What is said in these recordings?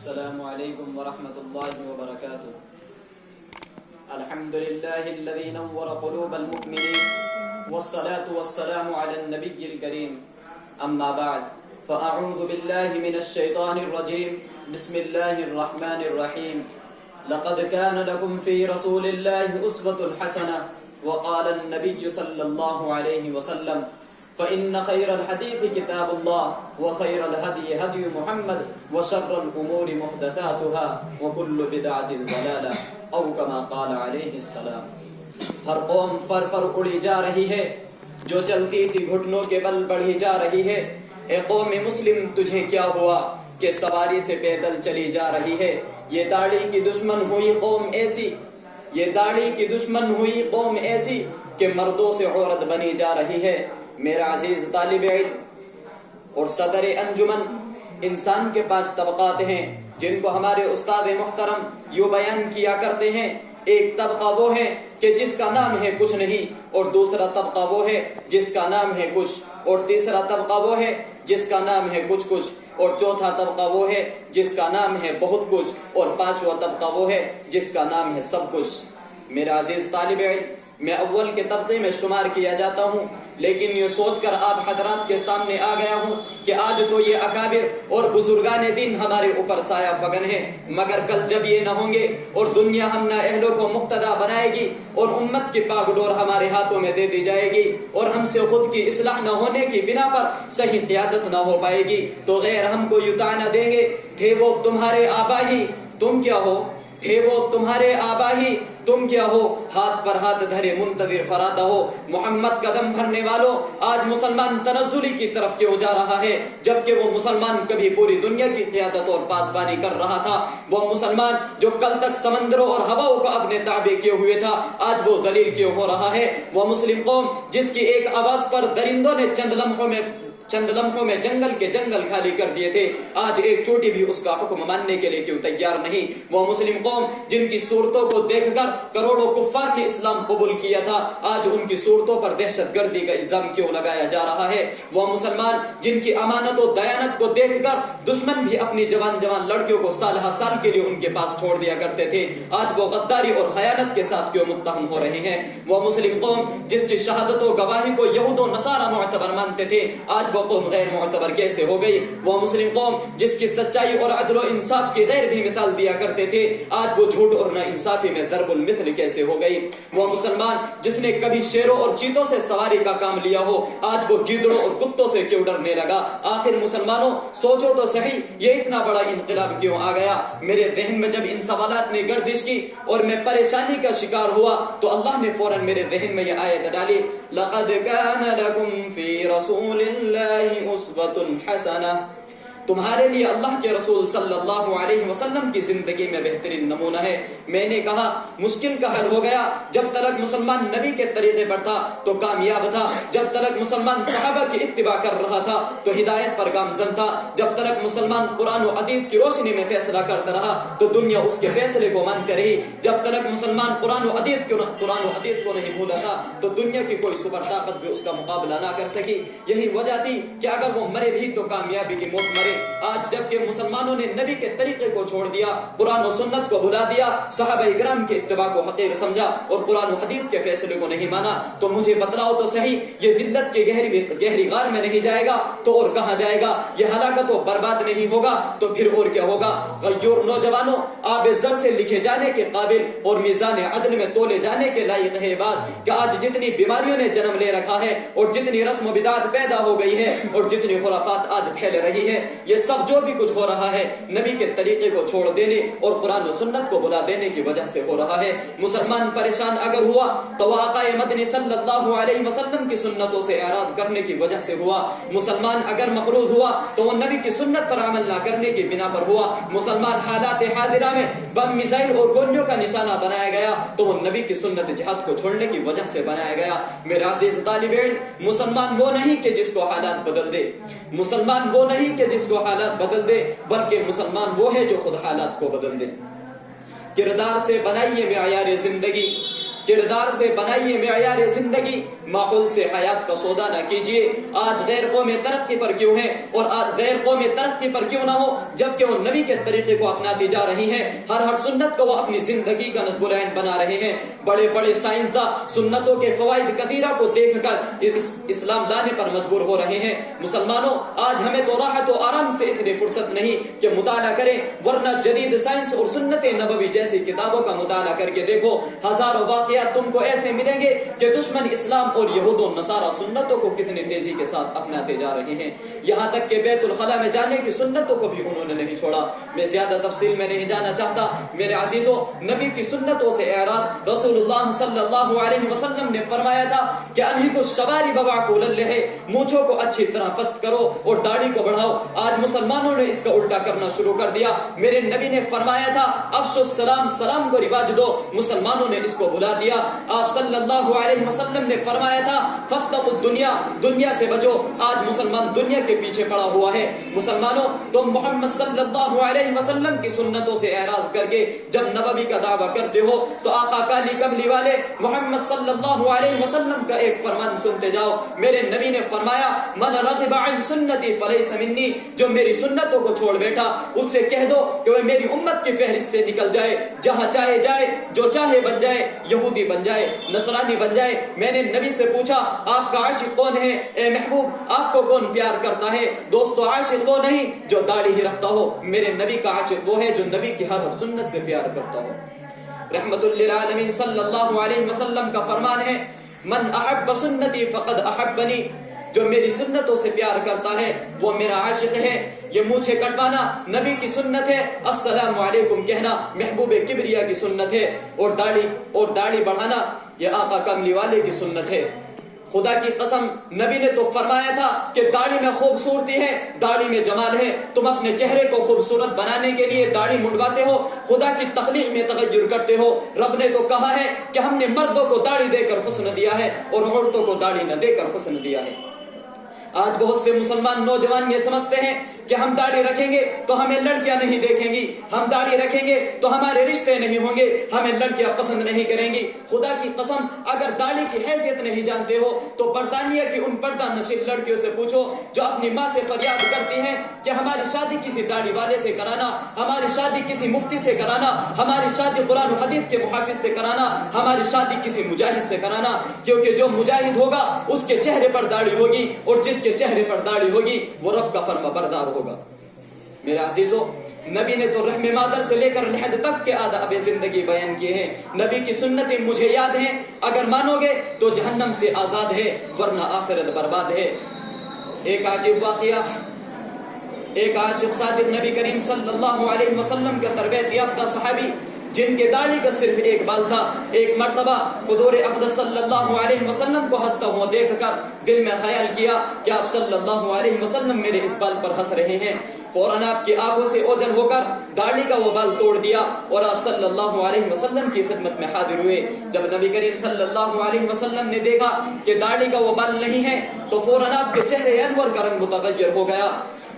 السلام عليكم ورحمة الله وبركاته. الحمد لله الذي نور قلوب المؤمنين والصلاة والسلام على النبي الكريم. أما بعد فأعوذ بالله من الشيطان الرجيم. بسم الله الرحمن الرحيم. لقد كان لكم في رسول الله أسوة حسنة. وقال النبي صلى الله عليه وسلم: فإن خير الحديث كتاب الله وخير الهدي هدي محمد وشر الأمور محدثاتها وكل بدعة ضلالة أو كما قال عليه السلام. ہر قوم فر اڑی جا رہی ہے، جو چلتی تھی گھٹنوں کے بل بڑھی جا رہی ہے. اے قوم مسلم تجھے کیا ہوا کہ سواری سے پیدل چلی جا رہی ہے؟ یہ داڑھی کی دشمن ہوئی قوم ایسی، یہ داڑھی کی دشمن ہوئی قوم ایسی کہ مردوں سے عورت بنی جا رہی ہے. میرا عزیز طالب علم اور صدر انجمن، انسان کے 5 طبقات ہیں جن کو ہمارے استاد محترم یوں بیان کیا کرتے ہیں. ایک طبقہ وہ ہے کہ جس کا نام ہے کچھ نہیں، اور دوسرا طبقہ وہ ہے جس کا نام ہے کچھ، اور تیسرا طبقہ وہ ہے جس کا نام ہے کچھ کچھ، اور چوتھا طبقہ وہ ہے جس کا نام ہے بہت کچھ، اور 5واں طبقہ وہ ہے جس کا نام ہے سب کچھ. میرا عزیز طالب علم، میں اول کے طبقے میں شمار کیا جاتا ہوں، لیکن یہ سوچ کر آپ حضرات کے سامنے آ گیا ہوں کہ آج تو یہ اکابر اور بزرگان دین ہمارے اوپر سایہ فگن ہے، مگر کل جب یہ نہ ہوں گے اور دنیا ہم نہ اہلوں کو مقتدا بنائے گی اور امت کی پاک ڈور ہمارے ہاتھوں میں دے دی جائے گی اور ہم سے خود کی اصلاح نہ ہونے کی بنا پر صحیح قیادت نہ ہو پائے گی، تو غیر ہم کو یوں طعنہ دیں گے: تھے وہ تمہارے آبا ہی، تم کیا ہو؟ تھے وہ تمہارے آبا ہی، تم کیا ہو؟ ہاتھ پر ہاتھ دھرے منتظر فرادہ ہو. محمد قدم بھرنے والوں، آج مسلمان تنزلی کی طرف کیوں جا رہا ہے جبکہ وہ مسلمان کبھی پوری دنیا کی قیادت اور پاسبانی کر رہا تھا؟ وہ مسلمان جو کل تک سمندروں اور ہواؤں کو اپنے تابع کیے ہوئے تھا، آج وہ ذلیل کیوں ہو رہا ہے؟ وہ مسلم قوم جس کی ایک آواز پر درندوں نے چند لمحوں میں جنگل کے جنگل خالی کر دیے تھے، آج ایک چوٹی بھی اس کا حکم ماننے کے لیے کیوں تیار نہیں؟ وہ مسلم قوم جن کی صورتوں کو دیکھ کر کروڑوں کفار نے اسلام قبول کیا تھا، آج ان کی صورتوں پر دہشت گردی کا الزام کیوں لگایا جا رہا ہے؟ وہ مسلمان جن کی امانت و دیانت کو دیکھ کر دشمن بھی اپنی جوان لڑکیوں کو سال کے لیے ان کے پاس چھوڑ دیا کرتے تھے، آج وہ غداری اور خیانت کے ساتھ کیوں متہم ہو رہے ہیں؟ وہ مسلم قوم جس کی شہادت و گواہی کو یہود و نصارہ معتبر مانتے تھے، آج وہ قوم غیر معتبر کیسے ہو گئی؟ وہ مسلم قوم جس کی سچائی اور عدل و انصاف کی غیر بھی مثال دیا کرتے تھے، آج وہ جھوٹ اور ناانصافی میں ضرب المثل کیسے ہو گئی؟ وہ مسلمان جس نے کبھی شیروں اور چیتوں سے سواری کا کام لیا ہو، آج وہ گیدڑوں اور کتوں سے کیوں ڈرنے لگا؟ آخر مسلمانوں سوچو تو صحیح، یہ اتنا بڑا انقلاب کیوں آ گیا؟ میرے ذہن میں جب ان سوالات نے گردش کی اور میں پریشانی کا شکار ہوا تو اللہ نے فوراً میرے ذہن میں یہ آیت ڈالی: لقد كان لكم في رسول الله أسوة حسنة. تمہارے لیے اللہ کے رسول صلی اللہ علیہ وسلم کی زندگی میں بہترین نمونہ ہے. میں نے کہا مشکل کا حل ہو گیا. جب تک مسلمان نبی کے طریقے پر تھا تو کامیاب تھا، جب تک مسلمان صحابہ کی اتباع کر رہا تھا تو ہدایت پر گامزن تھا، جب تک مسلمان قرآن و حدیث کی روشنی میں فیصلہ کرتا رہا تو دنیا اس کے فیصلے کو مانتی رہی، جب تک مسلمان قرآن و حدیث کو نہیں بھولا تھا تو دنیا کی کوئی سپر طاقت بھی اس کا مقابلہ نہ کر سکی. یہی وجہ تھی کہ اگر وہ مرے بھی تو کامیابی کی موت مرے. آج جب کہ مسلمانوں نے نبی کے طریقے کو چھوڑ دیا، قرآن و سنت کو بھلا دیا، صحابہ کرام کے اتباع کو حقیر سمجھا اور قرآن و حدیث کے فیصلے کو نہیں مانا، تو مجھے بتلاؤ تو صحیح، یہ ذلت کے گہری غار میں نہیں جائے گا تو اور کہاں جائے گا؟ یہ ہلاکت و برباد نہیں ہوگا تو پھر اور کیا ہوگا؟ غیور نوجوانوں، آب زر سے لکھے جانے کے قابل اور میزان عدل میں تولے جانے کے لائق ہے بات کہ آج جتنی بیماریوں نے جنم لے رکھا ہے اور جتنی رسم و بدعت پیدا ہو گئی ہے اور جتنی خرافات آج پھیل رہی ہے، یہ سب جو بھی کچھ ہو رہا ہے نبی کے طریقے کو چھوڑ دینے اور قرآن و سنت کو بلا دینے کی وجہ سے ہو رہا ہے. مسلمان پریشان اگر ہوا تو وہ آقا مدنی صلی اللہ علیہ وسلم کی سنتوں سے اعراض کرنے کی وجہ سے ہوا. مسلمان اگر مقروض ہوا تو وہ نبی کی سنت پر عمل نہ کرنے کی بنا پر ہوا. مسلمان حالات حاضرہ میں بم، میزائل اور گولیوں کا نشانہ بنایا گیا تو وہ نبی کی سنت جہاد کو چھوڑنے کی وجہ سے بنایا گیا. میرا عزیز طالب علم، مسلمان وہ نہیں کہ جس کو حالات بدل دے، مسلمان وہ نہیں کہ جس کو حالات بدل دے، بلکہ مسلمان وہ ہے جو خود حالات کو بدل دے. کردار سے بنائیے معیار زندگی، کردار سے بنائیے معیار زندگی. ماحول سے حیات کا سودا نہ کیجیے. آج غیر قومیں ترقی پر کیوں ہیں اور آج غیر قومیں ترقی پر کیوں نہ ہو جبکہ وہ نبی کے طریقے کو اپناتی جا رہی ہیں. ہر سنت کو وہ اپنی زندگی کا نصب العین بنا رہے ہیں. بڑے بڑے سائنسداں سنتوں کے فوائد کثیرہ کو دیکھ کر اسلام لانے پر مجبور ہو رہے ہیں. مسلمانوں آج ہمیں تو راحت و آرام سے اتنی فرصت نہیں کہ مطالعہ کریں, ورنہ جدید سائنس اور سنت نبوی جیسی کتابوں کا مطالعہ کر کے دیکھو, ہزاروں واقعات تم کو ایسے ملیں گے کہ دشمن اسلام اور یہود و نصارہ سنتوں کو کتنی تیزی کے ساتھ اپناتے جا رہے ہیں. یہاں تک کہ بیت الخلاء میں جانے کی سنتوں کو بھی انہوں نے نہیں چھوڑا. میں زیادہ تفصیل میں نہیں جانا چاہتا. میرے عزیزوں, نبی کی سنتوں سے اعراض رسول اللہ صلی اللہ علیہ وسلم نے فرمایا تھا کہ انہی کو شواری بواقول اللہ, مونچھوں کو اچھی طرح پست کرو اور داڑھی کو بڑھاؤ. آج مسلمانوں نے اس کا الٹا کرنا شروع کر دیا. میرے نبی نے فرمایا تھا افشوا السلام, سلام کو رواج دو. مسلمانوں نے اس کو بلا دیا. آپ صلی اللہ علیہ وسلم نے فرمایا تھا فاتقوا الدنیا, دنیا سے بچو. آج مسلمان دنیا کے پیچھے پڑا ہوا ہے. مسلمانوں تم محمد صلی اللہ علیہ وسلم کی سنتوں سے اعراض کر کے جب نبوی کا دعویٰ کرتے ہو تو آقا کالی کملی والے محمد صلی اللہ علیہ وسلم کا ایک فرمان سنتے جاؤ. میرے نبی نے فرمایا من رغب عن سنتی فلیس منی, جو میری سنتوں کو چھوڑ بیٹھا اس سے کہہ دو کہ وہ میری امت کی فہرست سے نکل جائے. جہاں چاہے جائے, جو چاہے بن جائے, یہودی بن جائے, نصرانی بن جائے. میں نے نبی سے پوچھا آپ کا عاشق کون ہے اے محبوب, آپ کو کون پیار کرتا ہے؟ دوستو عاشق وہ نہیں جو داڑھی ہی رکھتا ہو, میرے نبی کا عاشق وہ ہے جو نبی کی ہر سنت سے پیار کرتا ہو. رحمت للعالمین صلی اللہ علیہ وسلم کا فرمان ہے من احب سنتی فقد احبنی, جو میری سنتوں سے پیار کرتا ہے وہ میرا عاشق ہے. یہ مونچھیں کٹوانا نبی کی سنت ہے, السلام علیکم کہنا محبوب کبریا کی سنت ہے, اور داڑھی بڑھانا یہ آقا کملی والے کی سنت ہے. خدا کی قسم نبی نے تو فرمایا تھا کہ داڑھی میں خوبصورتی ہے, داڑھی میں جمال ہے. تم اپنے چہرے کو خوبصورت بنانے کے لیے داڑھی منڈواتے ہو, خدا کی تخلیق میں تغیر کرتے ہو. رب نے تو کہا ہے کہ ہم نے مردوں کو داڑھی دے کر حسن دیا ہے اور عورتوں کو داڑھی نہ دے کر حسن دیا ہے. آج بہت سے مسلمان نوجوان یہ سمجھتے ہیں کہ ہم داڑھی رکھیں گے تو ہمیں لڑکیاں نہیں دیکھیں گی, ہم داڑھی رکھیں گے تو ہمارے رشتے نہیں ہوں گے, ہمیں لڑکیاں پسند نہیں کریں گی. خدا کی قسم اگر داڑھی کی حیثیت نہیں جانتے ہو تو برطانیہ کی ان پردہ نشین لڑکیوں سے پوچھو جو اپنی ماں سے فریاد کرتی ہیں کہ ہماری شادی کسی داڑھی والے سے کرانا, ہماری شادی کسی مفتی سے کرانا, ہماری شادی قرآن و حدیث کے محافظ سے کرانا, ہماری شادی کسی مجاہد سے کرانا. کیونکہ جو مجاہد ہوگا اس کے چہرے پر داڑھی ہوگی اور جس کے چہرے پر داڑھی ہوگی وہ رب کا فرما بردار ہوگا. میرے عزیزوں, نبی نے تو رحم مادر سے لے کر لحد تک کے آداب زندگی بیان کیے ہیں. نبی کی سنتیں مجھے یاد ہیں, اگر مانو گے تو جہنم سے آزاد ہے ورنہ آخرت برباد ہے. ایک عجیب واقعہ, ایک عاشق صادق نبی کریم صلی اللہ علیہ وسلم کے تربیت یافتہ صحابی جن کے داڑھی کا صرف ایک بال تھا, ایک مرتبہ حضور اقدس صلی اللہ علیہ وسلم کو ہنستا ہوا دیکھ کر دل میں خیال کیا کہ آپ صلی اللہ علیہ وسلم میرے اس بال پر ہنس رہے ہیں. فوراً آپ کی آنکھوں سے اوجھل ہو کر داڑھی کا وہ بال توڑ دیا اور آپ صلی اللہ علیہ وسلم کی خدمت میں حاضر ہوئے. جب نبی کریم صلی اللہ علیہ وسلم نے دیکھا کہ داڑھی کا وہ بال نہیں ہے تو فوراً آپ کے چہرے انور کا رنگ متغیر ہو گیا.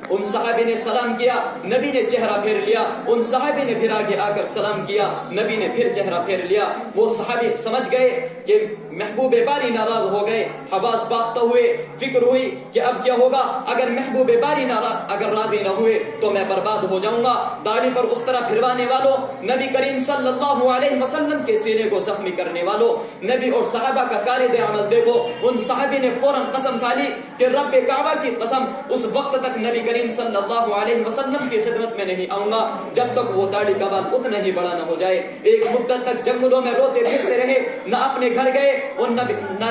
ان صحابی نے سلام کیا, نبی نے چہرہ پھیر لیا. ان صحابی نے پھر آگے آ کر سلام کیا, نبی نے پھر چہرہ پھیر لیا. وہ صحابی سمجھ گئے کہ محبوب باری ناراض ہو گئے. حواس باختہ ہوئے, فکر ہوئی کہ اب کیا ہوگا, اگر محبوب باری اگر راضی نہ ہوئے تو میں برباد ہو جاؤں گا. داڑھی پر اس طرح پھروانے والوں, نبی کریم صلی اللہ علیہ وسلم کے سینے کو زخمی کرنے والوں, نبی اور صحابہ کا کارد عمل دیکھو. ان صحابی نے فوراً قسم کھا لی کہ رب کعبہ کی قسم اس وقت تک نبی کریم صلی اللہ علیہ وسلم کی خدمت میں نہیں آؤں گا جب تک وہ داڑھی کا بال اتنا ہی بڑا نہ ہو جائے. ایک مدت تک جنگلوں میں روتے پھرتے رہے, نہ اپنے گھر گئے اور نہ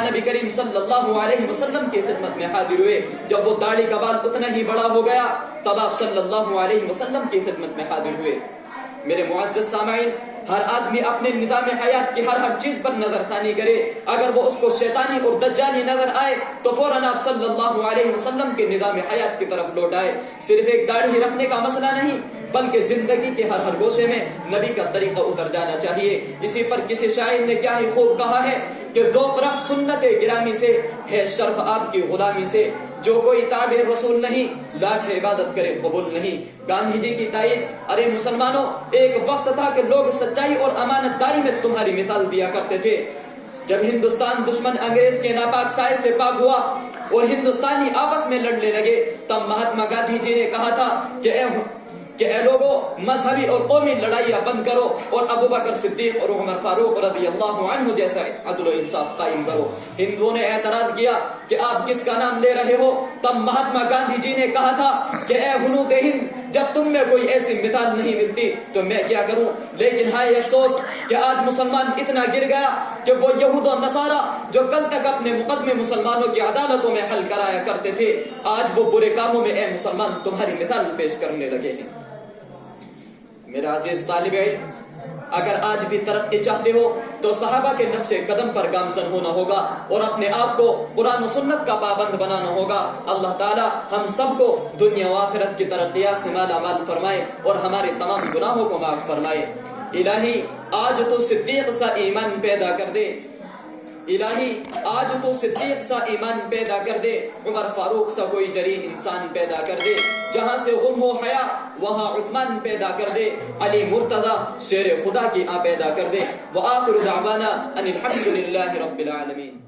نبی کریم صلی اللہ علیہ وسلم کی خدمت میں حاضر ہوئے. جب وہ داڑھی کا بال اتنا ہی بڑا ہو گیا تب آپ صلی اللہ علیہ وسلم کی خدمت میں حاضر ہوئے. میرے معزز سامعین, ہر آدمی اپنے نظام حیات کی ہر چیز پر نظر ثانی کرے. اگر وہ اس کو شیطانی اور دجالی نظر آئے تو فوراً آپ صلی اللہ علیہ وسلم کے نظام حیات کی طرف لوٹ آئے. صرف ایک داڑھی رکھنے کا مسئلہ نہیں بلکہ زندگی کے ہر گوشے میں نبی کا طریقہ اتر جانا چاہیے. اسی پر کسی شاعر نے کیا ہی خوب کہا ہے کہ ذوق رخ سنت گرامی سے ہے شرف آپ کی غلامی سے. جو کوئی تابع رسول نہیں لاکھ عبادت کرے قبول نہیں. گاندھی جی کی تائید, ارے مسلمانوں ایک وقت تھا کہ لوگ سچائی اور امانت داری میں تمہاری مثال دیا کرتے تھے. جب ہندوستان دشمن انگریز کے ناپاک سائے سے پاک ہوا اور ہندوستانی آپس میں لڑنے لگے، تب مہاتما گاندھی جی نے کہا تھا کہ اے لوگوں، مذہبی اور قومی لڑائیاں بند کرو اور ابو بکر صدیق اور عمر فاروق رضی اللہ عنہ جیسا عدل و انصاف قائم کرو۔ ہندوؤں نے اعتراض کیا کہ آپ کس کا نام لے رہے ہو؟ تب مہاتما گاندھی جی نے کہا تھا کہ اے ہنود ہند، جب تم میں کوئی ایسی مثال نہیں ملتی تو میں کیا کروں؟ لیکن ہائے افسوس کہ آج مسلمان اتنا گر گیا کہ وہ یہود و نصارہ جو کل تک اپنے مقدمے مسلمانوں کی عدالتوں میں حل کرایا کرتے تھے، آج وہ برے کاموں میں اے مسلمان تمہاری مثال پیش کرنے لگے ہیں۔ میرا عزیز طالب علم، اگر آج بھی ترقی چاہتے ہو تو صحابہ کے نقش قدم پر گامزن ہونا ہوگا اور اپنے آپ کو قرآن و سنت کا پابند بنانا ہوگا۔ اللہ تعالی ہم سب کو دنیا و آخرت کی ترقیات سے مالا مال فرمائے اور ہمارے تمام گناہوں کو معاف فرمائے۔ الہی آج تو صدیق سا ایمان پیدا کر دے، الہی آج تو صدیق سا ایمان پیدا کر دے، عمر فاروق سا کوئی جری انسان پیدا کر دے، جہاں سے غم ہو حیا وہاں عثمان پیدا کر دے، علی مرتضی شیر خدا کی پیدا کر دے۔ وآخر دعوانا ان الحمد للہ رب العالمین۔